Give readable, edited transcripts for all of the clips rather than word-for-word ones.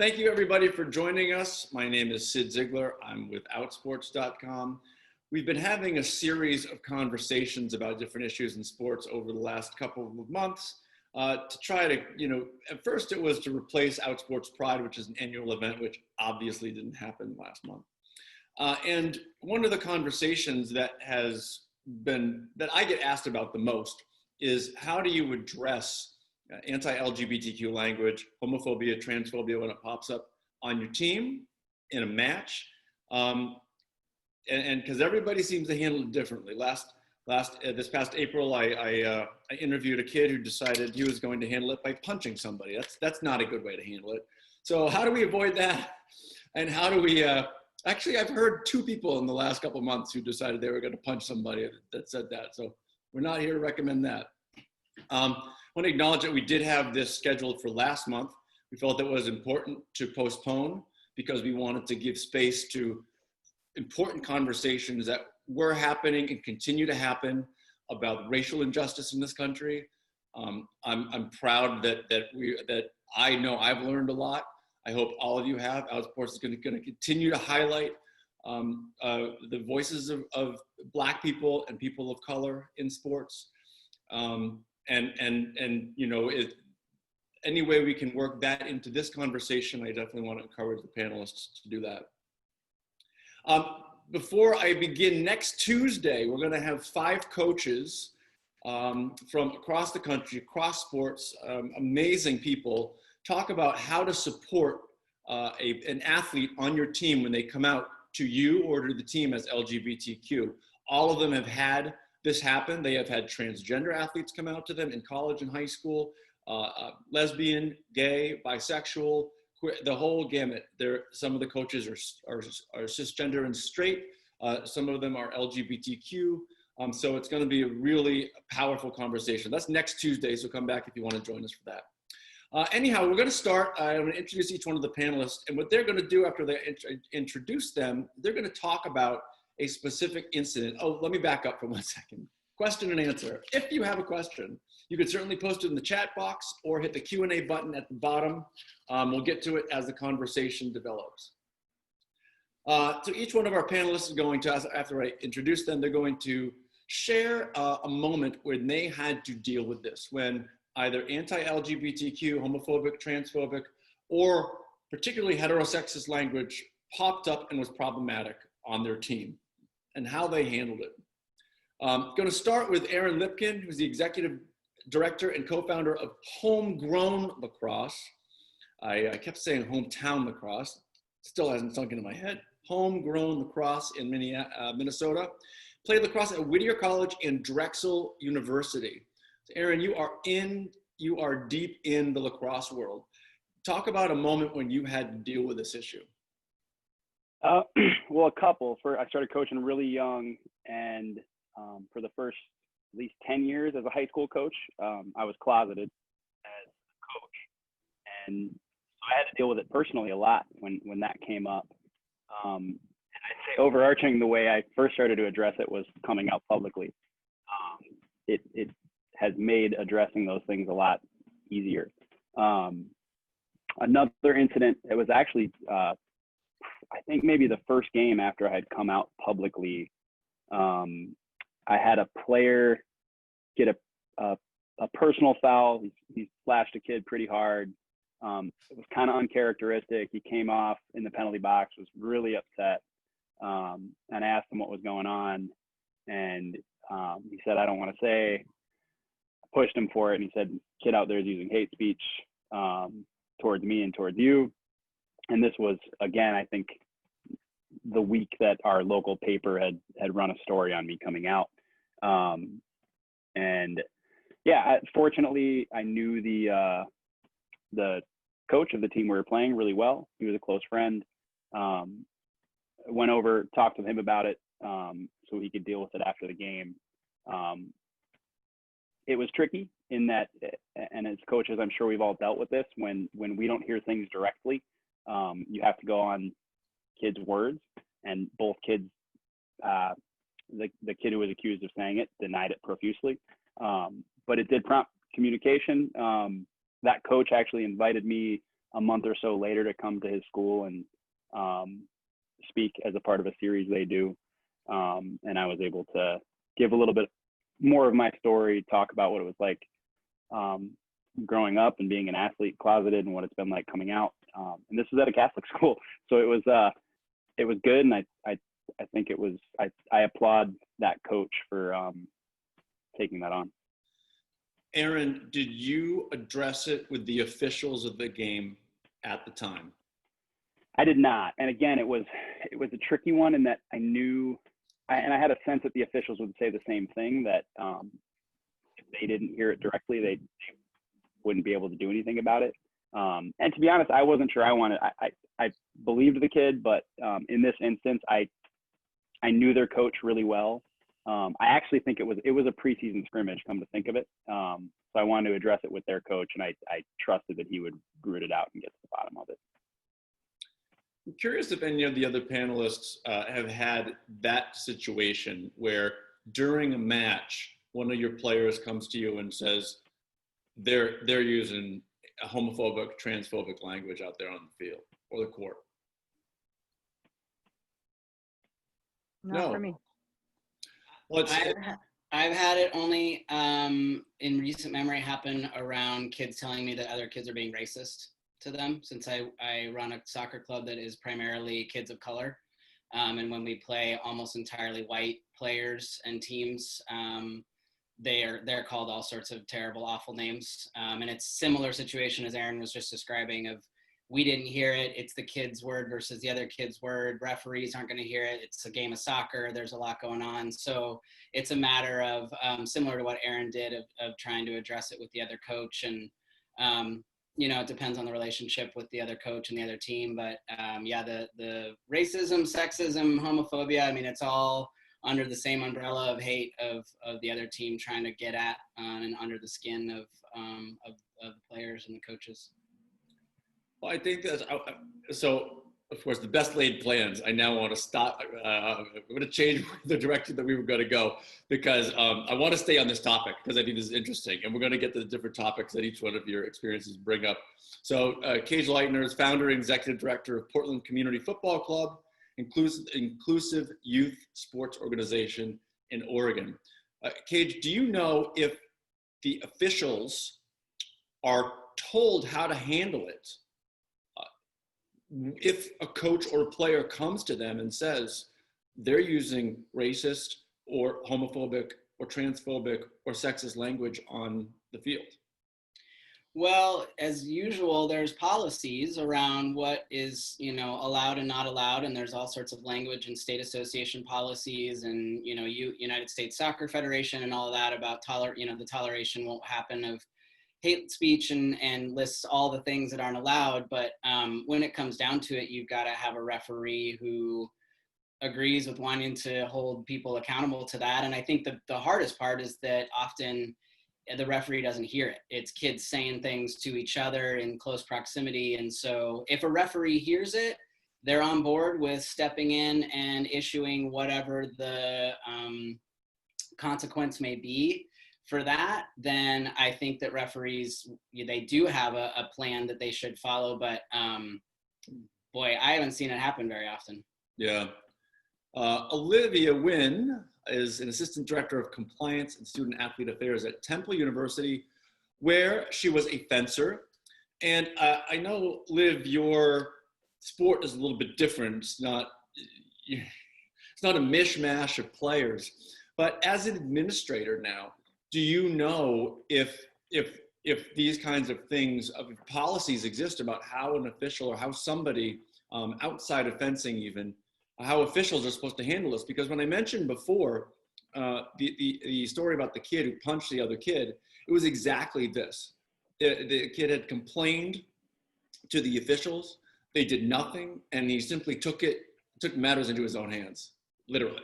Thank you everybody for joining us. My name is Sid Ziegler. I'm with Outsports.com. We've been having a series of conversations about different issues in sports over the last couple of months to try to, at first it was to replace Outsports Pride, which is an annual event, which obviously didn't happen last month. And one of the conversations that I get asked about the most is how do you address anti-LGBTQ language, homophobia, transphobia when it pops up on your team in a match, and because everybody seems to handle it differently. This past April, I interviewed a kid who decided he was going to handle it by punching somebody. That's not a good way to handle it. So how do we avoid that? And how do we? Actually, I've heard 2 people in the last couple of months who decided they were going to punch somebody that said that. So we're not here to recommend that. I want to acknowledge that we did have this scheduled for last month. We felt it was important to postpone because we wanted to give space to important conversations that were happening and continue to happen about racial injustice in this country. I'm proud that I know I've learned a lot. I hope all of you have. Outsports is going to continue to highlight the voices of Black people and people of color in sports. Any way we can work that into this conversation, I definitely want to encourage the panelists to do that. Before I begin, next Tuesday, we're going to have 5 coaches from across the country, across sports, amazing people, talk about how to support an athlete on your team when they come out to you or to the team as LGBTQ. All of them have had this happen. They have had transgender athletes come out to them in college and high school, lesbian, gay, bisexual, queer, the whole gamut. Some of the coaches are cisgender and straight. Some of them are LGBTQ. So it's going to be a really powerful conversation. That's next Tuesday, so come back if you want to join us for that. Anyhow, we're going to start. I'm going to introduce each one of the panelists, and what they're going to do after they introduce them, they're going to talk about a specific incident. Oh, let me back up for 1 second. Question and answer. If you have a question, you can certainly post it in the chat box or hit the Q&A button at the bottom. We'll get to it as the conversation develops. So each one of our panelists is going to, after I introduce them, they're going to share a moment when they had to deal with this, when either anti-LGBTQ, homophobic, transphobic, or particularly heterosexist language popped up and was problematic on their team, and how they handled it. Going to start with Aron Lipkin, who's the executive director and co-founder of Homegrown Lacrosse. I kept saying Hometown Lacrosse, still hasn't sunk into my head. Homegrown Lacrosse in Minnesota. Played lacrosse at Whittier College and Drexel University. So Aron, you are deep in the lacrosse world. Talk about a moment when you had to deal with this issue. Well, a couple. I started coaching really young, and for the first at least 10 years as a high school coach, I was closeted as a coach, and so I had to deal with it personally a lot when that came up. And I'd say overarching, the way I first started to address it was coming out publicly. It has made addressing those things a lot easier. Another incident, it was actually I think maybe the first game after I had come out publicly, I had a player get a personal foul. He slashed a kid pretty hard. It was kind of uncharacteristic. He came off in the penalty box, was really upset, and I asked him what was going on, and he said, "I don't want to say." I pushed him for it, and he said, "Kid out there is using hate speech towards me and towards you." And this was, again, I think the week that our local paper had run a story on me coming out. And yeah, fortunately, I knew the coach of the team we were playing really well. He was a close friend. Went over, talked with him about it so he could deal with it after the game. It was tricky in that, and as coaches, I'm sure we've all dealt with this, when we don't hear things directly. You have to go on kids' words, and both kids, the kid who was accused of saying it denied it profusely. But it did prompt communication. That coach actually invited me a month or so later to come to his school and speak as a part of a series they do. And I was able to give a little bit more of my story, talk about what it was like growing up and being an athlete, closeted, and what it's been like coming out. And this was at a Catholic school, so it was good. And I think it was, I applaud that coach for taking that on. Aron, did you address it with the officials of the game at the time? I did not. And again, it was a tricky one in that I knew, and I had a sense that the officials would say the same thing, that if they didn't hear it directly, they wouldn't be able to do anything about it. And to be honest, I wasn't sure I believed the kid, but in this instance, I knew their coach really well. I actually think it was a preseason scrimmage, come to think of it. So I wanted to address it with their coach, and I trusted that he would root it out and get to the bottom of it. I'm curious if any of the other panelists have had that situation where during a match, one of your players comes to you and says they're using a homophobic, transphobic language out there on the field or the court. Not for me. Well, I've had it only in recent memory happen around kids telling me that other kids are being racist to them, since I run a soccer club that is primarily kids of color. And when we play almost entirely white players and teams, they're called all sorts of terrible, awful names. And it's a similar situation as Aron was just describing of, we didn't hear it. It's the kid's word versus the other kid's word. Referees aren't going to hear it. It's a game of soccer. There's a lot going on. So it's a matter of, similar to what Aron did, of trying to address it with the other coach. And, it depends on the relationship with the other coach and the other team. But the racism, sexism, homophobia, I mean, it's all under the same umbrella of hate of the other team trying to get at and under the skin of the players and the coaches. Well, I think that's so. Of course, the best laid plans. I now want to stop. I'm going to change the direction that we were going to go because I want to stay on this topic because I think this is interesting, and we're going to get to the different topics that each one of your experiences bring up. So, Kaig Lightner is founder and executive director of Portland Community Football Club, inclusive youth sports organization in Oregon. Kaig, do you know if the officials are told how to handle it? If a coach or a player comes to them and says they're using racist or homophobic or transphobic or sexist language on the field? Well, as usual, there's policies around what is, allowed and not allowed, and there's all sorts of language and state association policies, and United States Soccer Federation and all of that about the toleration won't happen of hate speech and lists all the things that aren't allowed. But when it comes down to it, you've got to have a referee who agrees with wanting to hold people accountable to that. And I think the hardest part is that often the referee doesn't hear it. It's kids saying things to each other in close proximity. And so if a referee hears it, they're on board with stepping in and issuing whatever the consequence may be for that. Then I think that referees, they do have a plan that they should follow. But boy, I haven't seen it happen very often. Yeah. Olivia Wynn is an assistant director of compliance and student athlete affairs at Temple University, where she was a fencer. And I know, Liv, your sport is a little bit different. It's not a mishmash of players. But as an administrator now, do you know if these kinds of things, of policies exist about how an official or how somebody outside of fencing even, how officials are supposed to handle this? Because when I mentioned before the story about the kid who punched the other kid, it was exactly this. The kid had complained to the officials. They did nothing, and he simply took matters into his own hands, literally.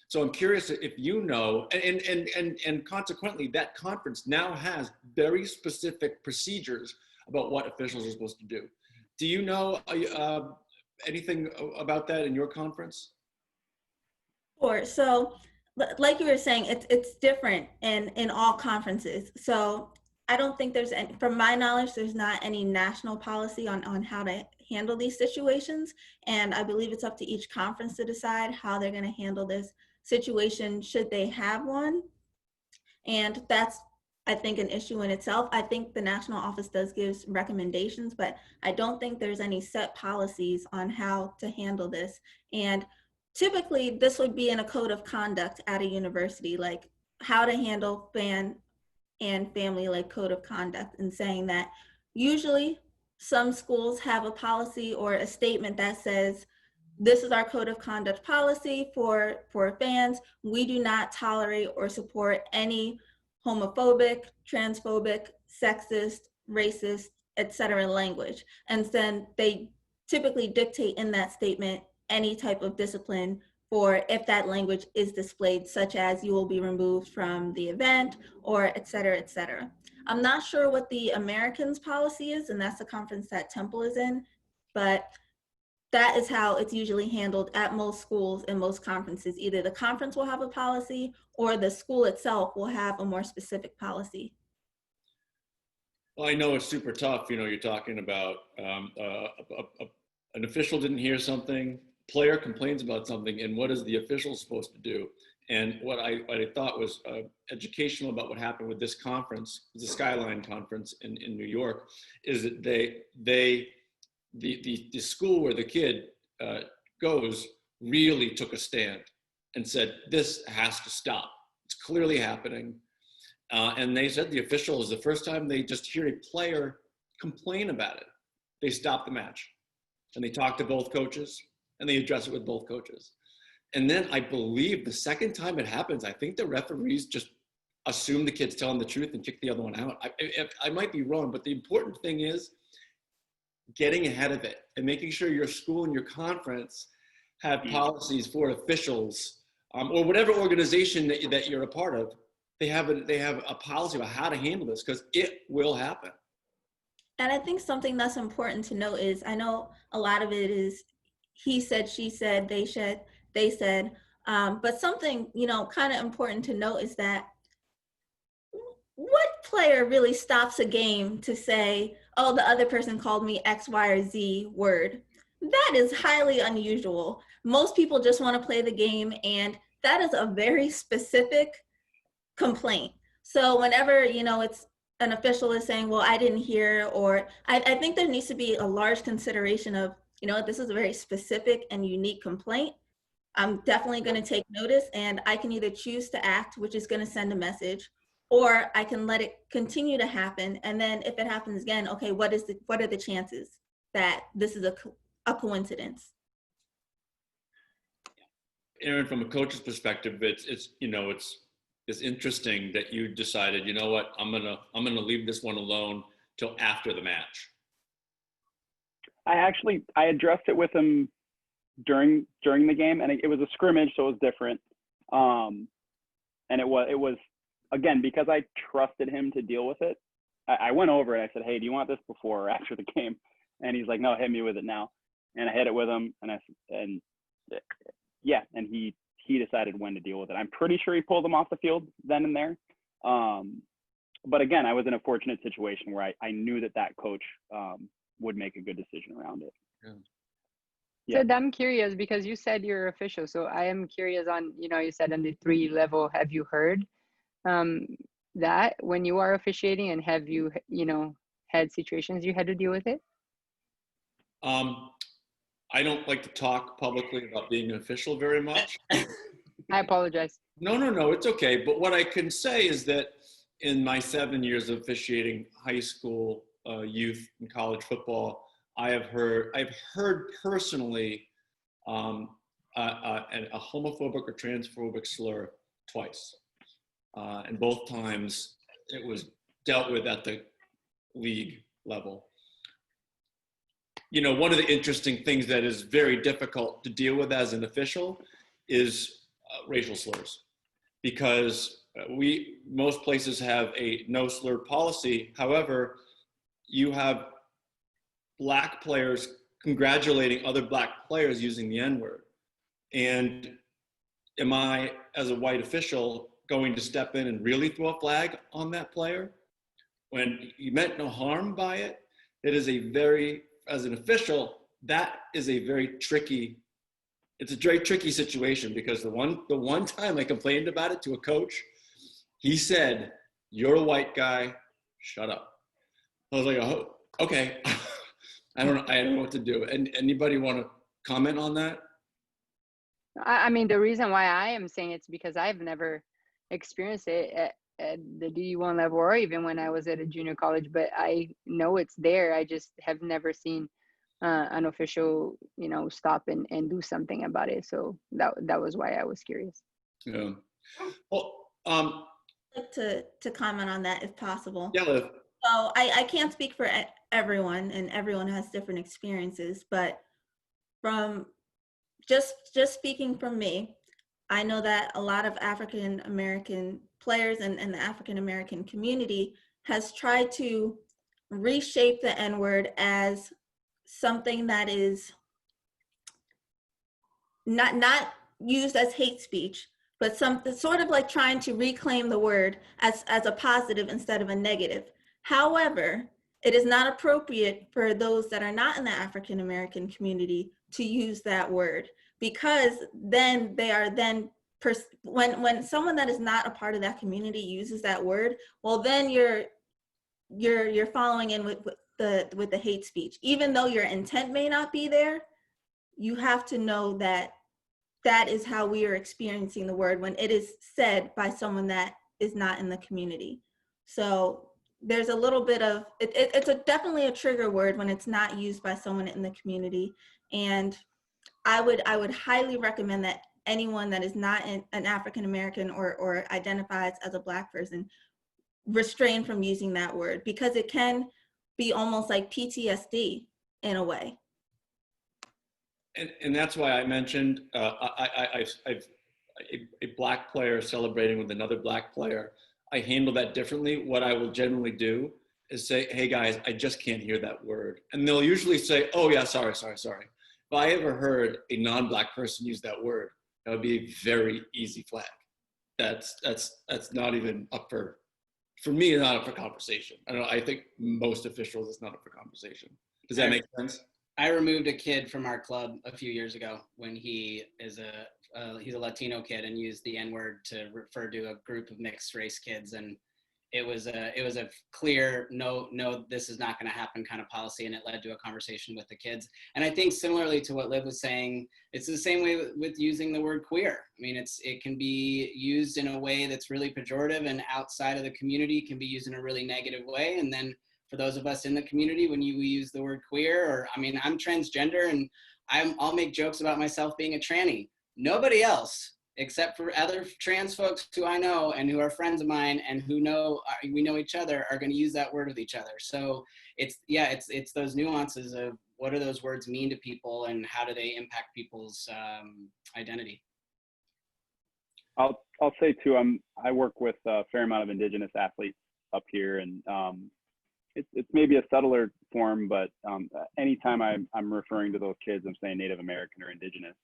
So I'm curious if you know, and consequently, that conference now has very specific procedures about what officials are supposed to do. Do you know anything about that in your conference? Sure. So like you were saying, it's different in all conferences. So I don't think there's any, from my knowledge, there's not any national policy on how to handle these situations. And I believe it's up to each conference to decide how they're going to handle this situation should they have one. And that's, I think, an issue in itself. I think the national office does give recommendations, but I don't think there's any set policies on how to handle this. And typically this would be in a code of conduct at a university, like how to handle fan and family like code of conduct, and saying that usually some schools have a policy or a statement that says, this is our code of conduct policy for fans. We do not tolerate or support any homophobic, transphobic, sexist, racist, etc. language. And then they typically dictate in that statement any type of discipline for if that language is displayed, such as you will be removed from the event, or et cetera, et cetera. I'm not sure what the Americans policy is, and that's the conference that Temple is in, but that is how it's usually handled at most schools and most conferences. Either the conference will have a policy or the school itself will have a more specific policy. Well, I know it's super tough. You know, you're talking about an official didn't hear something, player complains about something, and what is the official supposed to do? And what I thought was educational about what happened with this conference, the Skyline Conference in New York, is that the school where the kid goes really took a stand and said, this has to stop. It's clearly happening. And they said the official is the first time they just hear a player complain about it. They stop the match and they talk to both coaches and they address it with both coaches. And then I believe the second time it happens, I think the referees just assume the kid's telling the truth and kick the other one out. I might be wrong, but the important thing is getting ahead of it and making sure your school and your conference have policies for officials, or whatever organization that you're a part of. They have a policy about how to handle this, because it will happen. And I think something that's important to note is, I know a lot of it is he said, she said, they said, but something, you know, kind of important to note is that what player really stops a game to say, oh, the other person called me X, Y, or Z word? That is highly unusual. Most people just want to play the game, and that is a very specific complaint. So whenever, you know, it's an official is saying, well, I didn't hear, or I think there needs to be a large consideration of, you know, this is a very specific and unique complaint. I'm definitely going to take notice, and I can either choose to act, which is going to send a message, or I can let it continue to happen. And then if it happens again, okay, what are the chances that this is a coincidence? Aron, from a coach's perspective, it's interesting that you decided, you know what, I'm gonna leave this one alone till after the match. I addressed it with him during the game, and it was a scrimmage, so it was different. And it was again, because I trusted him to deal with it. I went over and I said, hey, do you want this before or after the game? And he's like, no, hit me with it now. And I hit it with him, and he decided when to deal with it. I'm pretty sure he pulled him off the field then and there. But again, I was in a fortunate situation where I knew that coach would make a good decision around it. Yeah. So I'm curious, because you said you're official. So I am curious on, you said on the 3 level, have you heard that when you are officiating, and have you, had situations you had to deal with it? I don't like to talk publicly about being an official very much. I apologize. No, it's okay. But what I can say is that in my 7 years of officiating high school, youth, and college football, I've heard personally a homophobic or transphobic slur twice. And both times it was dealt with at the league level. One of the interesting things that is very difficult to deal with as an official is racial slurs, because most places have a no slur policy. However, you have Black players congratulating other Black players using the N-word. And am I, as a white official, going to step in and really throw a flag on that player? when you meant no harm by it, it is a very, as an official, that is a very tricky, it's a very tricky situation, because the one time I complained about it to a coach, he said, "You're a white guy, shut up." I was like, "Oh, okay." I don't know what to do. And anybody want to comment on that? I mean, the reason why I am saying it's because I've never experienced it at the D1 level, or even when I was at a junior college, but I know it's there. I just have never seen an official, stop and do something about it. So that was why I was curious. Yeah. Well, I'd like to comment on that if possible. Yeah, Liv. So I can't speak for everyone, and everyone has different experiences, but from just speaking from me, I know that a lot of African American players and the African American community has tried to reshape the N-word as something that is not used as hate speech, but something sort of like trying to reclaim the word as a positive instead of a negative. However, it is not appropriate for those that are not in the African American community to use that word, because then they are then when someone that is not a part of that community uses that word, well, then you're following in with the hate speech. Even though your intent may not be there, you have to know that that is how we are experiencing the word when it is said by someone that is not in the community. So there's a little bit of it's definitely a trigger word when it's not used by someone in the community. And I would highly recommend that anyone that is not an African American or identifies as a Black person restrain from using that word, because it can be almost like PTSD in a way. And that's why I mentioned I've a Black player celebrating with another Black player. I handle that differently. What I will generally do is say, "Hey guys, I just can't hear that word." And they'll usually say, "Oh yeah, sorry. If I ever heard a non-Black person use that word, that would be a very easy flag. That's not even up for me, not up for conversation. I don't know, I think most officials, it's not up for conversation. Does that make sense? I removed a kid from our club a few years ago when he's a Latino kid and used the N-word to refer to a group of mixed race kids, and it was a clear no, this is not going to happen kind of policy, and it led to a conversation with the kids. And I think similarly to what Liv was saying, it's the same way with using the word queer. I mean, it can be used in a way that's really pejorative, and outside of the community can be used in a really negative way. And then for those of us in the community, when we use the word queer, or I mean, I'm transgender and I'll make jokes about myself being a tranny. Nobody else, except for other trans folks who I know and who are friends of mine and who we know each other, are going to use that word with each other. So it's those nuances of what do those words mean to people and how do they impact people's identity. I'll say too, I work with a fair amount of Indigenous athletes up here, and it's maybe a subtler form, but anytime I'm referring to those kids, I'm saying Native American or Indigenous.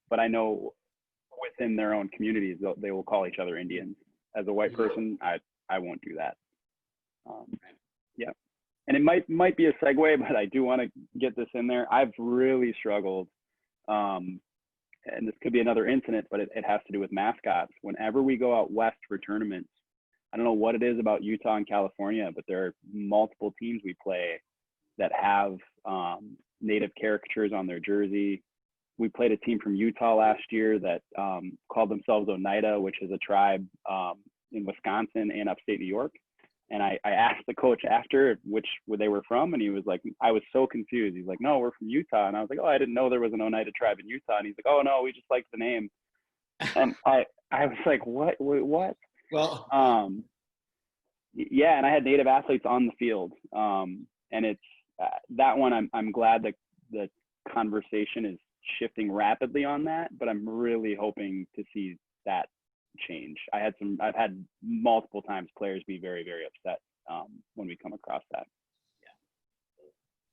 But I know within their own communities, they will call each other Indians. As a white person, I won't do that. Yeah, and it might be a segue, but I do want to get this in there. I've really struggled, and this could be another incident, but it has to do with mascots. Whenever we go out west for tournaments, I don't know what it is about Utah and California, but there are multiple teams we play that have native caricatures on their jersey. We played a team from Utah last year that called themselves Oneida, which is a tribe in Wisconsin and upstate New York. And I asked the coach after which they were from, and he was like, I was so confused. He's like, "No, we're from Utah." And I was like, "Oh, I didn't know there was an Oneida tribe in Utah." And he's like, "Oh no, we just like the name." And I was like, "What? Well, yeah." And I had native athletes on the field, and it's that one. I'm glad that the conversation is shifting rapidly on that, but I'm really hoping to see that change. I've had multiple times players be very, very upset when we come across that. Yeah,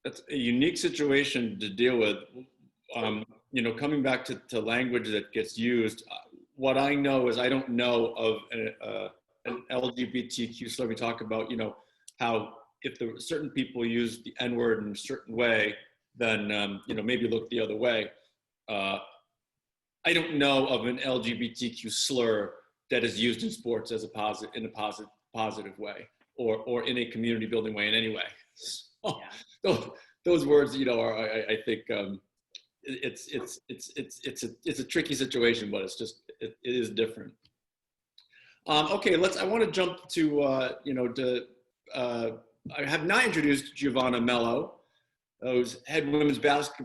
that's a unique situation to deal with. Coming back to language that gets used, what I know is I don't know of an LGBTQ slur. We talk about, how if the certain people use the N-word in a certain way, then maybe look the other way. I don't know of an LGBTQ slur that is used in sports as a positive way, or in a community building way in any way. So, those words, are I think it's a tricky situation, but it is different. Okay, I want to jump to I have not introduced Giovanna Melo, who's head women's volleyball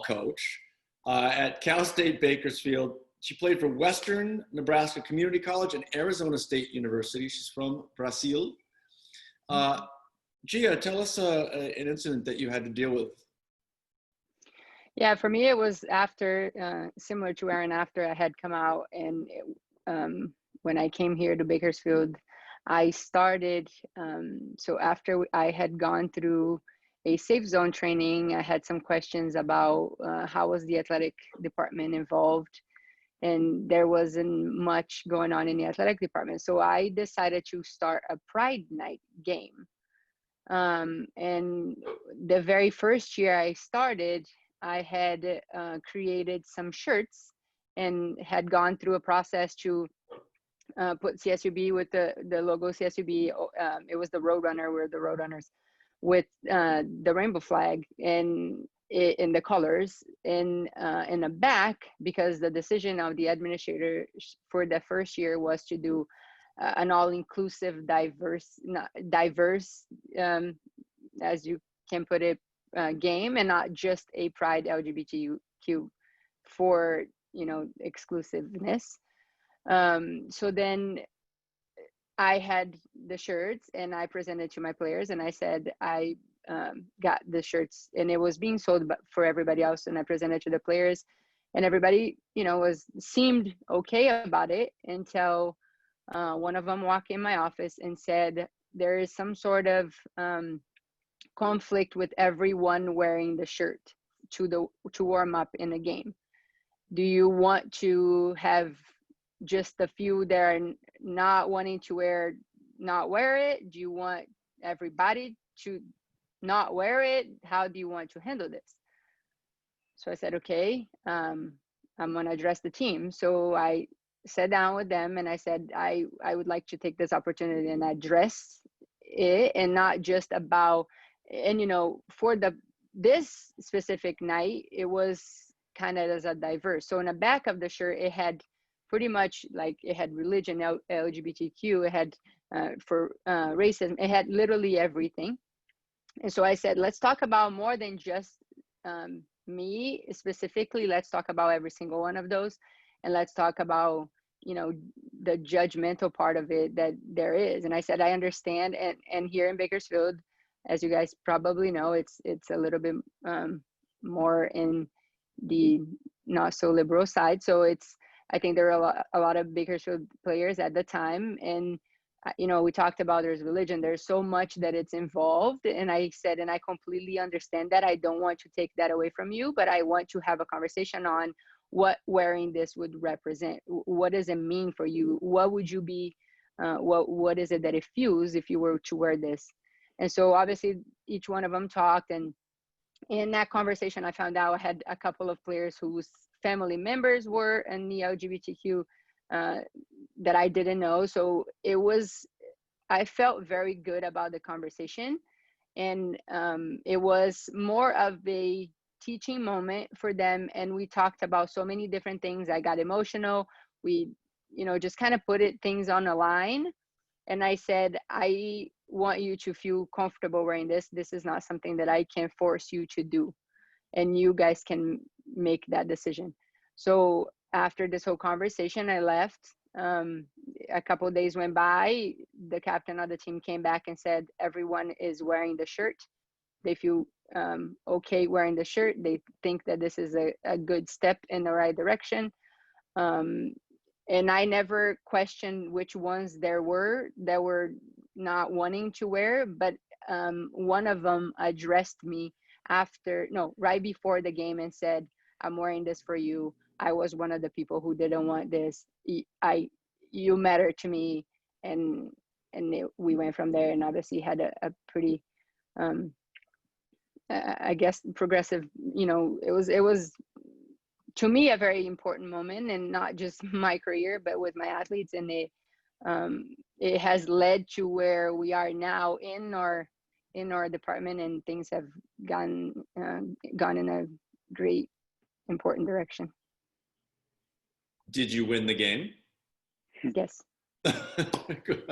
coach at Cal State Bakersfield. She played for Western Nebraska Community College and Arizona State University. She's from Brazil. Gia, tell us an incident that you had to deal with. Yeah, for me, it was after, similar to Aron, after I had come out, and when I came here to Bakersfield, I started, so after I had gone through a safe zone training, I had some questions about how was the athletic department involved, and there wasn't much going on in the athletic department. So I decided to start a Pride Night game. And the very first year I started, I had created some shirts and had gone through a process to put CSUB with the logo CSUB. It was the Roadrunner, we're the Roadrunners, with the rainbow flag in the colors in the back, because the decision of the administrator for the first year was to do an all-inclusive, diverse, as you can put it, game, and not just a Pride LGBTQ for exclusiveness. So then I had the shirts and I presented to my players, and I said I got the shirts, and it was being sold for everybody else, and I presented to the players, and everybody seemed okay about it until one of them walked in my office and said there is some sort of conflict with everyone wearing the shirt to warm up in the game. Do you want to have just a few that are not wanting to not wear it? Do you want everybody to not wear it? How do you want to handle this? So I said, okay, I'm going to address the team. So I sat down with them and I said, I would like to take this opportunity and address it, and not just about, and for this specific night, it was kind of as a diverse. So in the back of the shirt, it had pretty much it had religion, LGBTQ, it had for racism, it had literally everything. And so I said, let's talk about more than just me specifically. Let's talk about every single one of those, and let's talk about the judgmental part of it that there is. And I said, I understand, and here in Bakersfield, as you guys probably know, it's a little bit more in the not so liberal side. So I think there are a lot of Bakersfield players at the time, and we talked about there's religion, there's so much that it's involved. And I said, and I completely understand that. I don't want to take that away from you, but I want to have a conversation on what wearing this would represent. What does it mean for you? What would you be, what is it that it feels if you were to wear this? And so obviously each one of them talked, and in that conversation, I found out I had a couple of players whose family members were in the LGBTQ that I didn't know. So I felt very good about the conversation. And it was more of a teaching moment for them. And we talked about so many different things. I got emotional. We, just kind of put things on the line. And I said, I want you to feel comfortable wearing this. This is not something that I can force you to do. And you guys can make that decision. So after this whole conversation, I left. A couple of days went by. The captain of the team came back and said, everyone is wearing the shirt. They feel okay wearing the shirt. They think that this is a good step in the right direction. And I never questioned which ones there were that were not wanting to wear, but one of them addressed me right before the game and said, I'm wearing this for you. I was one of the people who didn't want this. You matter to me. And we went from there, and obviously had a pretty, I guess, progressive, it was to me a very important moment, and not just my career, but with my athletes. And it has led to where we are now in our department, and things have gone in a great, important direction. Did you win the game? Yes. Good.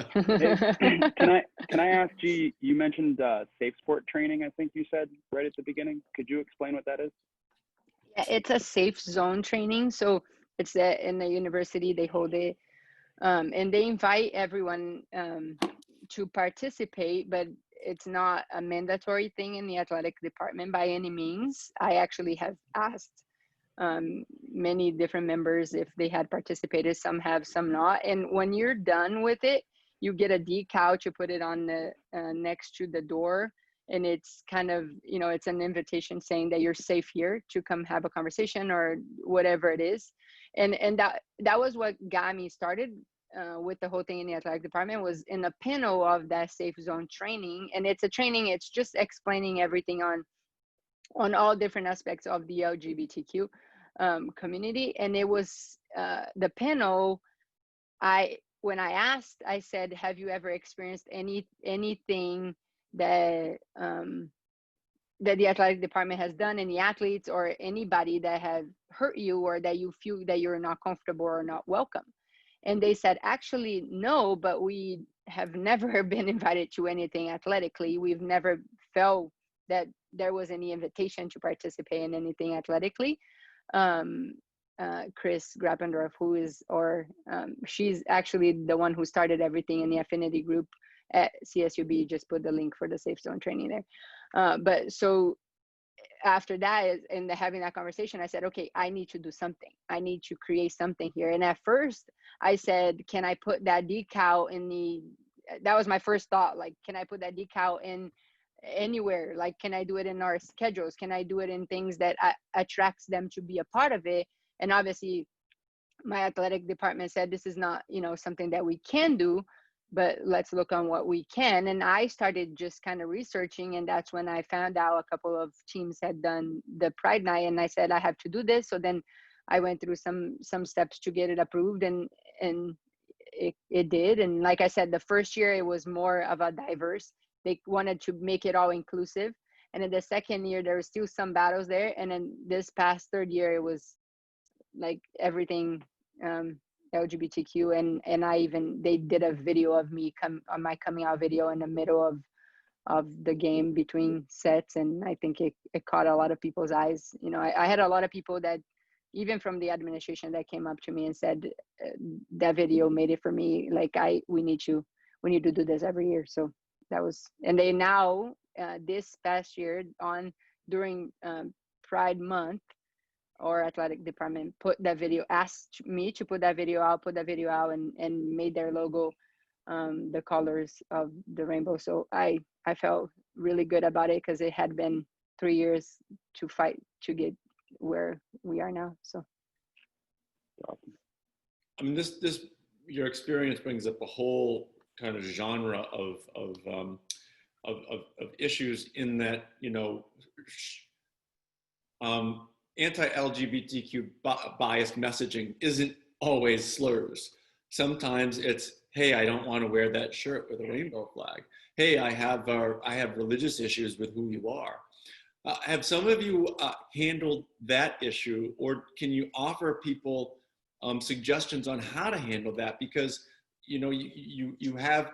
Hey, can I ask you, you mentioned safe sport training, I think you said right at the beginning. Could you explain what that is? Yeah, it's a safe zone training. So it's in the university, they hold it, and they invite everyone to participate, but it's not a mandatory thing in the athletic department by any means. I actually have asked many different members if they had participated. Some have, some not. And when you're done with it, you get a decal to put it on the next to the door, and it's kind of, it's an invitation saying that you're safe here to come have a conversation or whatever it is. And that was what got me started with the whole thing in the athletic department, was in a panel of that safe zone training. And it's a training, it's just explaining everything on all different aspects of the LGBTQ community. And it was the panel, when I asked, I said, have you ever experienced anything that that the athletic department has done, any athletes or anybody that have hurt you, or that you feel that you're not comfortable or not welcome? And they said, actually, no, but we have never been invited to anything athletically. We've never felt that there was any invitation to participate in anything athletically. Chris Grappendorf, she's actually the one who started everything in the affinity group at CSU-B, just put the link for the safe zone training there. But so after that, and having that conversation, I said, okay, I need to do something. I need to create something here. And at first I said, can I put that decal that was my first thought. Like, can I put that decal in anywhere? Like, can I do it in our schedules? Can I do it in things that attracts them to be a part of it? And obviously my athletic department said, this is not, something that we can do, but let's look on what we can. And I started just kind of researching, and that's when I found out a couple of teams had done the Pride Night, and I said, I have to do this. So then I went through some steps to get it approved, and it did. And like I said, the first year it was more of a diverse, they wanted to make it all inclusive. And in the second year, there was still some battles there. And then this past third year, it was like everything LGBTQ, and they did a video of me on my coming out video in the middle of the game between sets, and I think it caught a lot of people's eyes. I had a lot of people that, even from the administration, that came up to me and said, that video made it for me. Like, we need to do this every year. So that was, and they now this past year during Pride Month, our athletic department put that video, asked me to put that video out, and made their logo the colors of the rainbow. So I felt really good about it, because it had been 3 years to fight to get where we are now. So I mean, your experience brings up a whole kind of genre of issues, in that, anti-LGBTQ biased messaging isn't always slurs. Sometimes it's, hey, I don't want to wear that shirt with a rainbow flag. Hey, I have religious issues with who you are. Have some of you handled that issue, or can you offer people suggestions on how to handle that? Because you have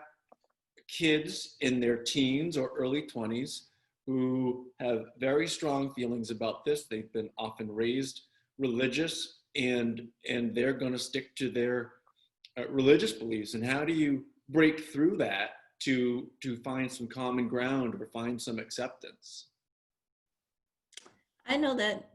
kids in their teens or early 20s who have very strong feelings about this. They've been often raised religious, and they're going to stick to their religious beliefs. And how do you break through that to find some common ground or find some acceptance? I know that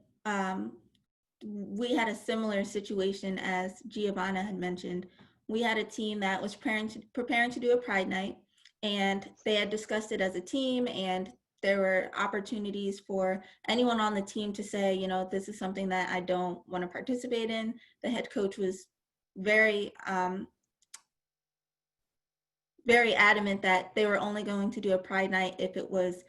we had a similar situation, as Giovanna had mentioned. We had a team that was preparing to do a Pride Night, and they had discussed it as a team, and there were opportunities for anyone on the team to say, this is something that I don't want to participate in. The head coach was very very adamant that they were only going to do a pride night if it was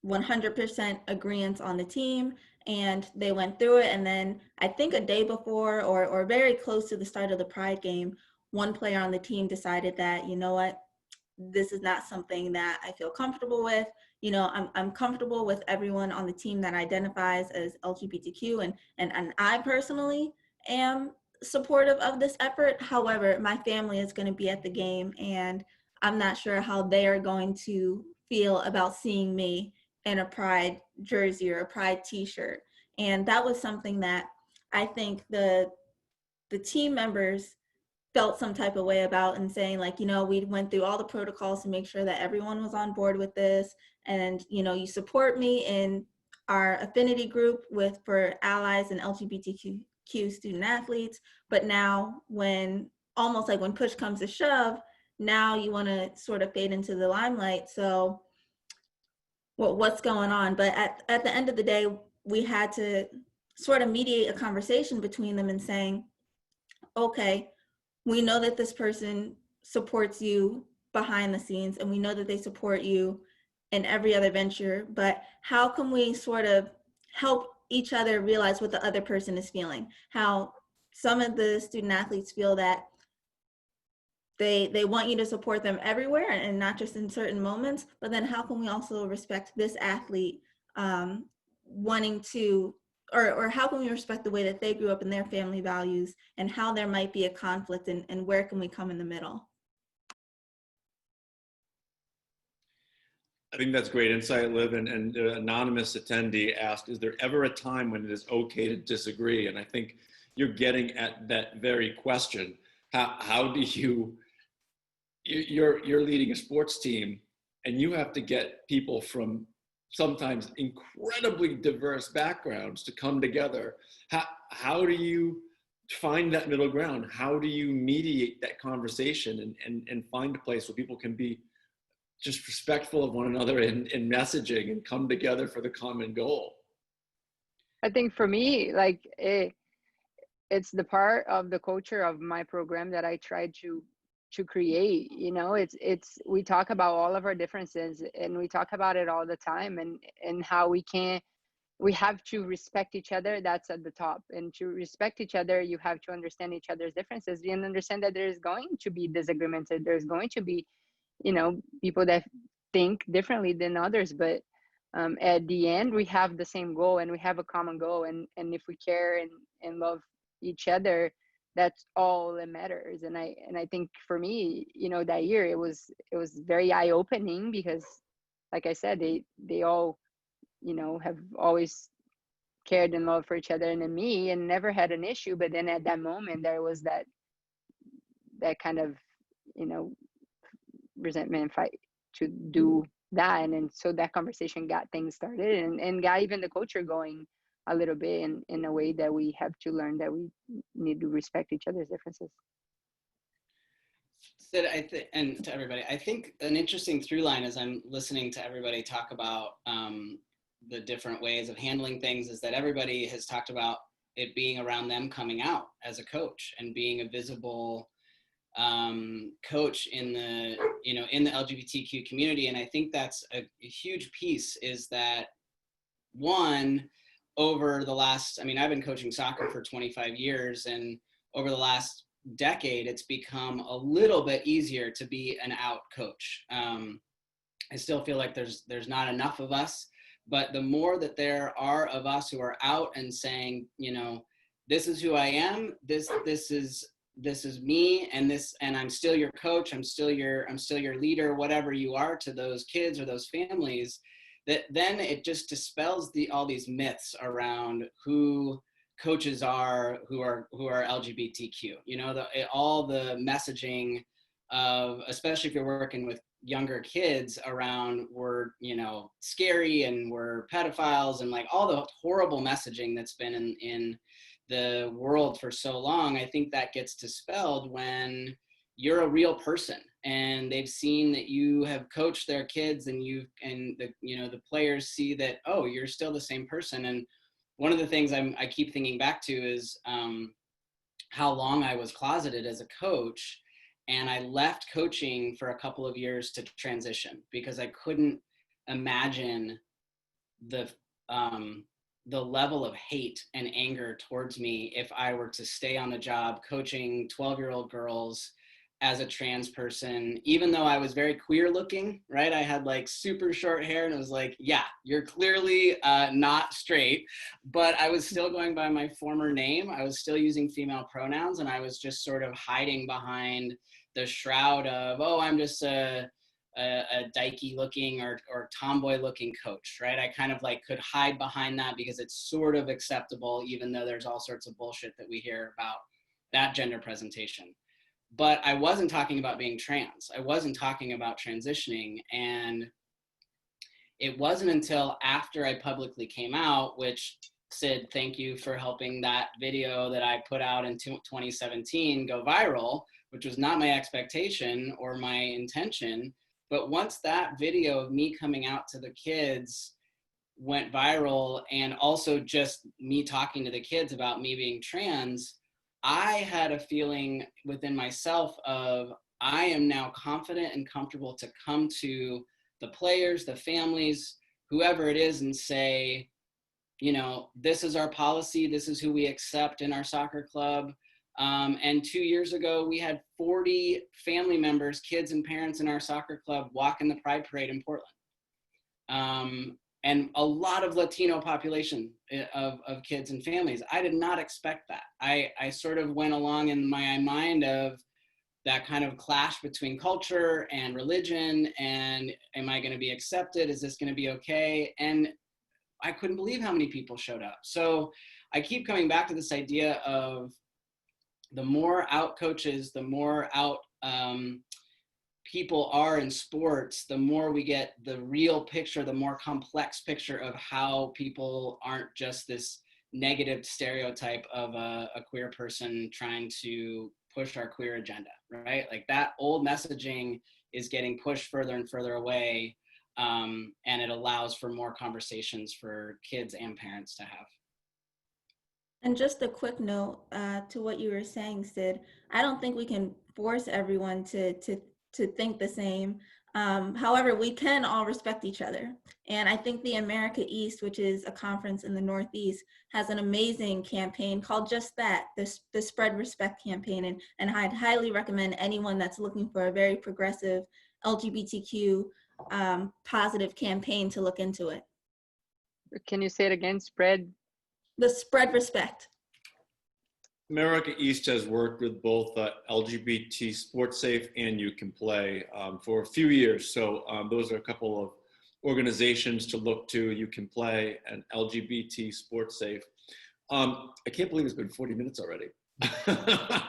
100% agreement on the team, and they went through it. And then I think a day before or very close to the start of the pride game, one player on the team decided that, you know what, this is not something that I feel comfortable with. You know, I'm comfortable with everyone on the team that identifies as LGBTQ, and I personally am supportive of this effort. However, my family is going to be at the game, and I'm not sure how they are going to feel about seeing me in a pride jersey or a pride t-shirt. And that was something that I think the team members felt some type of way about, and saying, like, you know, we went through all the protocols to make sure that everyone was on board with this, and, you know, you support me in our affinity group for allies and LGBTQ student athletes, but now when almost like when push comes to shove, now you want to sort of fade into the limelight. So what's going on? But at the end of the day, we had to sort of mediate a conversation between them and saying, okay, we know that this person supports you behind the scenes, and we know that they support you in every other venture, but how can we sort of help each other realize what the other person is feeling? How some of the student athletes feel that they want you to support them everywhere and not just in certain moments, but then how can we also respect this athlete wanting to, or how can we respect the way that they grew up in their family values, and how there might be a conflict, and where can we come in the middle? I think that's great insight, Liv. And an anonymous attendee asked, is there ever a time when it is okay to disagree? And I think you're getting at that very question. How do you're leading a sports team, and you have to get people from sometimes incredibly diverse backgrounds to come together. How do you find that middle ground? How do you mediate that conversation and find a place where people can be just respectful of one another in messaging and come together for the common goal? I think for me, like it's the part of the culture of my program that I try to create. You know, it's we talk about all of our differences, and we talk about it all the time, and how we have to respect each other. That's at the top. And to respect each other, you have to understand each other's differences and understand that there's going to be disagreements, and there's going to be, you know, people that think differently than others, but at the end we have the same goal, and we have a common goal, and if we care and love each other, that's all that matters. And I think for me, you know, that year it was very eye-opening, because like I said, they all, you know, have always cared and loved for each other and me, and never had an issue. But then at that moment there was that kind of, you know, resentment fight to do that. And so that conversation got things started, and got even the culture going a little bit in a way that we have to learn that we need to respect each other's differences. Sid, and to everybody, I think an interesting through line as I'm listening to everybody talk about the different ways of handling things is that everybody has talked about it being around them coming out as a coach and being a visible coach in the, you know, in the LGBTQ community. And I think that's a huge piece, is that one, over the last, I mean, I've been coaching soccer for 25 years, and over the last decade, it's become a little bit easier to be an out coach. I still feel like there's not enough of us, but the more that there are of us who are out and saying, you know, this is who I am, this is me, and I'm still your coach, I'm still your leader, whatever you are to those kids or those families, that then it just dispels all these myths around who coaches are who are LGBTQ. You know, all the messaging of, especially if you're working with younger kids, around we're, you know, scary and we're pedophiles, and like all the horrible messaging that's been in the world for so long. I think that gets dispelled when you're a real person and they've seen that you have coached their kids, and the players see that, oh, you're still the same person. And one of the things I keep thinking back to is how long I was closeted as a coach. and I left coaching for a couple of years to transition because I couldn't imagine the level of hate and anger towards me if I were to stay on the job coaching 12-year-old girls as a trans person, even though I was very queer looking, right? I had like super short hair and it was like, yeah, you're clearly not straight, but I was still going by my former name. I was still using female pronouns, and I was just sort of hiding behind the shroud of, oh, I'm just a dykey looking or tomboy looking coach, right? I kind of like could hide behind that because it's sort of acceptable, even though there's all sorts of bullshit that we hear about that gender presentation. But I wasn't talking about being trans. I wasn't talking about transitioning. And it wasn't until after I publicly came out, which Sid, thank you for helping that video that I put out in 2017 go viral, which was not my expectation or my intention. But once that video of me coming out to the kids went viral, and also just me talking to the kids about me being trans, I had a feeling within myself of, I am now confident and comfortable to come to the players, the families, whoever it is, and say, you know, this is our policy. This is who we accept in our soccer club. And 2 years ago, we had 40 family members, kids and parents in our soccer club walk in the Pride Parade in Portland. And a lot of Latino population of kids and families. I did not expect that. I sort of went along in my mind of that kind of clash between culture and religion, and am I going to be accepted? Is this going to be okay? And I couldn't believe how many people showed up. So I keep coming back to this idea of the more out coaches, the more out people are in sports, the more we get the real picture, the more complex picture of how people aren't just this negative stereotype of a queer person trying to push our queer agenda, right? Like that old messaging is getting pushed further and further away, and it allows for more conversations for kids and parents to have. And just a quick note to what you were saying, Sid, I don't think we can force everyone to think the same. However, we can all respect each other. And I think the America East, which is a conference in the Northeast, has an amazing campaign called just that, the Spread Respect campaign. And I'd highly recommend anyone that's looking for a very progressive LGBTQ positive campaign to look into it. Can you say it again? The Spread Respect. America East has worked with both LGBT Sports Safe and You Can Play for a few years. So those are a couple of organizations to look to, You Can Play and LGBT Sports Safe. I can't believe it's been 40 minutes already. But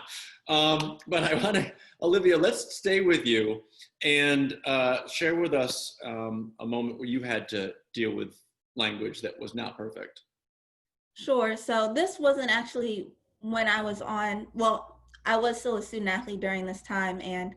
I want to, Olivia, let's stay with you and share with us a moment where you had to deal with language that was not perfect. Sure. So this wasn't actually when I was on, well, I was still a student athlete during this time. And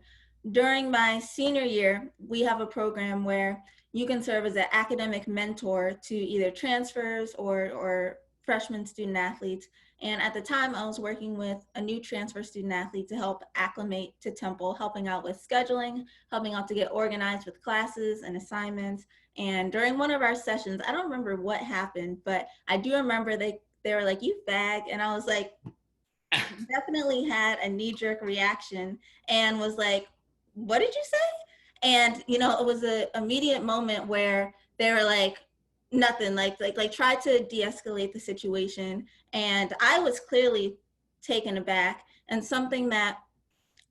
during my senior year, we have a program where you can serve as an academic mentor to either transfers or freshman student athletes. And at the time, I was working with a new transfer student athlete to help acclimate to Temple, helping out with scheduling, helping out to get organized with classes and assignments. And during one of our sessions, I don't remember what happened, but I do remember they were like, "You fag," and I was like, definitely had a knee-jerk reaction and was like, "What did you say?" And you know, it was an immediate moment where they were like, nothing, like try to de-escalate the situation. And I was clearly taken aback. And something that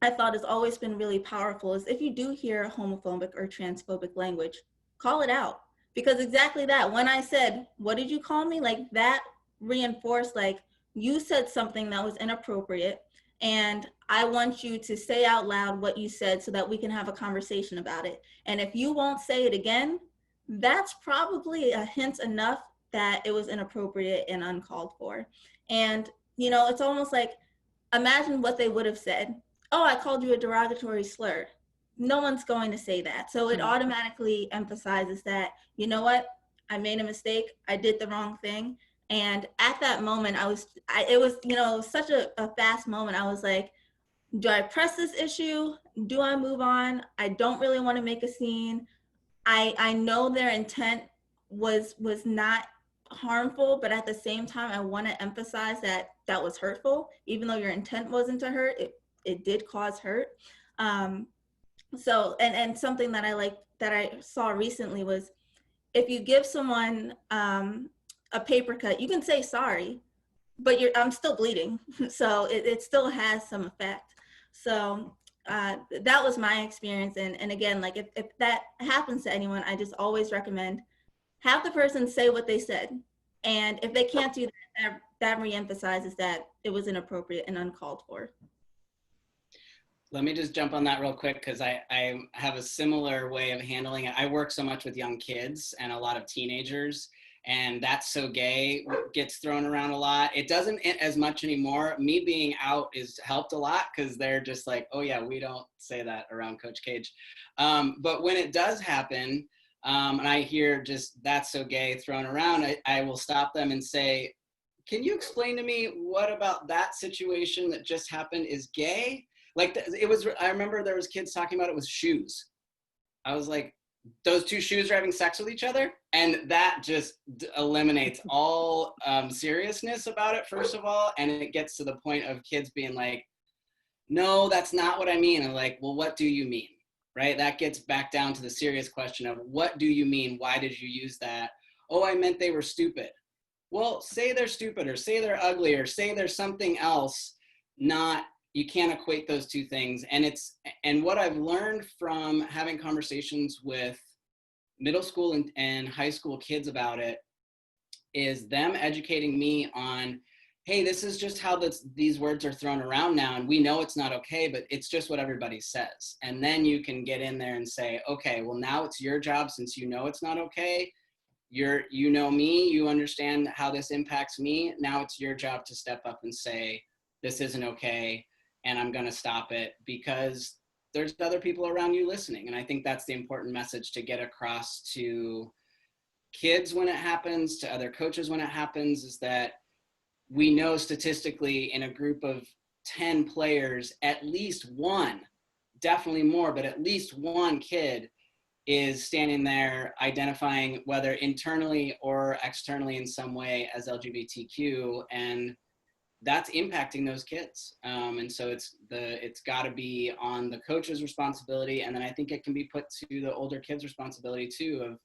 I thought has always been really powerful is if you do hear homophobic or transphobic language, call it out. Because exactly that, when I said, "What did you call me?" like that reinforced, like, you said something that was inappropriate, and I want you to say out loud what you said so that we can have a conversation about it. And if you won't say it again, that's probably a hint enough that it was inappropriate and uncalled for. And, you know, it's almost like, imagine what they would have said. "Oh, I called you a derogatory slur." No one's going to say that. So it automatically emphasizes that, you know what, I made a mistake, I did the wrong thing. And at that moment, it was, you know, such a fast moment. I was like, do I press this issue? Do I move on? I don't really want to make a scene. I know their intent was not harmful, but at the same time, I want to emphasize that that was hurtful. Even though your intent wasn't to hurt, it did cause hurt. So, and something that I saw recently was, if you give someone a paper cut, you can say sorry, but I'm still bleeding. So it still has some effect. So that was my experience. And again, like if that happens to anyone, I just always recommend have the person say what they said. And if they can't do that, that reemphasizes that it was inappropriate and uncalled for. Let me just jump on that real quick, because I have a similar way of handling it. I work so much with young kids and a lot of teenagers, and "that's so gay" gets thrown around a lot. It doesn't as much anymore. Me being out has helped a lot, because they're just like, oh yeah, we don't say that around Coach Cage. But when it does happen, and I hear just "that's so gay" thrown around, I will stop them and say, can you explain to me what about that situation that just happened is gay? Like I remember there was kids talking about it with shoes. I was like, those two shoes are having sex with each other? And that just eliminates all seriousness about it, first of all. And it gets to the point of kids being like, no, that's not what I mean. And like, well, what do you mean? Right? That gets back down to the serious question of, what do you mean? Why did you use that? Oh, I meant they were stupid. Well, say they're stupid, or say they're ugly, or say there's something else. You can't equate those two things. And what I've learned from having conversations with middle school and high school kids about it is them educating me on, hey, this is just how these words are thrown around now, and we know it's not okay, but it's just what everybody says. And then you can get in there and say, okay, well, now it's your job, since you know it's not okay. You know me, you understand how this impacts me. Now it's your job to step up and say, this isn't okay, and I'm going to stop it, because there's other people around you listening. And I think that's the important message to get across to kids when it happens, to other coaches when it happens, is that we know statistically in a group of 10 players, at least one, definitely more, but at least one kid is standing there identifying, whether internally or externally in some way, as LGBTQ, and that's impacting those kids. And so it's got to be on the coach's responsibility. And then I think it can be put to the older kids' responsibility too, of,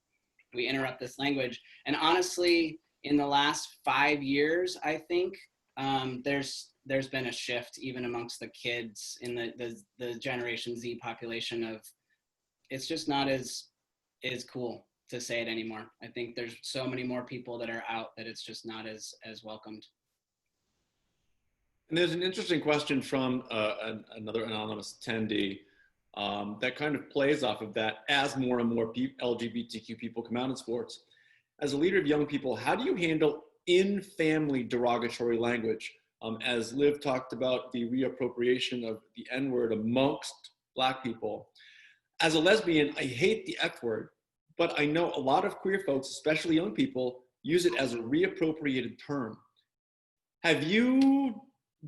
we interrupt this language. And honestly, in the last 5 years, I think there's been a shift even amongst the kids in the Generation Z population of, it's just not as cool to say it anymore. I think there's so many more people that are out that it's just not as welcomed. And there's an interesting question from another anonymous attendee that kind of plays off of that. As more and more LGBTQ people come out in sports, as a leader of young people, how do you handle in-family derogatory language? As Liv talked about the reappropriation of the N-word amongst Black people. As a lesbian, I hate the F word, but I know a lot of queer folks, especially young people, use it as a reappropriated term. Have you